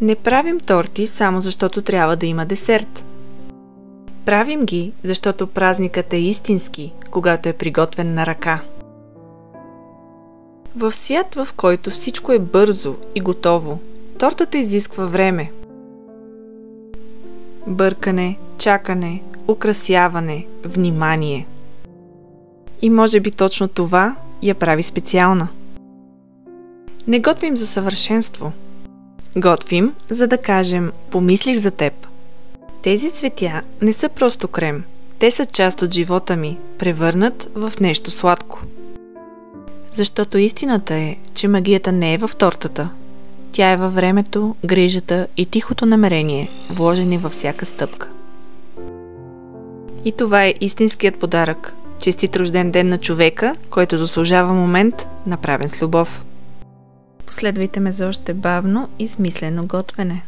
Не правим торти само защото трябва да има десерт. Правим ги, защото празникът е истински, когато е приготвен на ръка. В свят, в който всичко е бързо и готово, тортата изисква време. Бъркане, чакане, украсяване, внимание. И може би точно това я прави специална. Не готвим за съвършенство. Готвим, за да кажем: помислих за теб. Тези цветя не са просто крем. Те са част от живота ми, превърнат в нещо сладко. Защото истината е, че магията не е в тортата. Тя е във времето, грижата и тихото намерение, вложени във всяка стъпка. И това е истинският подарък. Честит рожден ден на човека, който заслужава момент, направен с любов. Последвайте ме за още бавно и смислено готвене.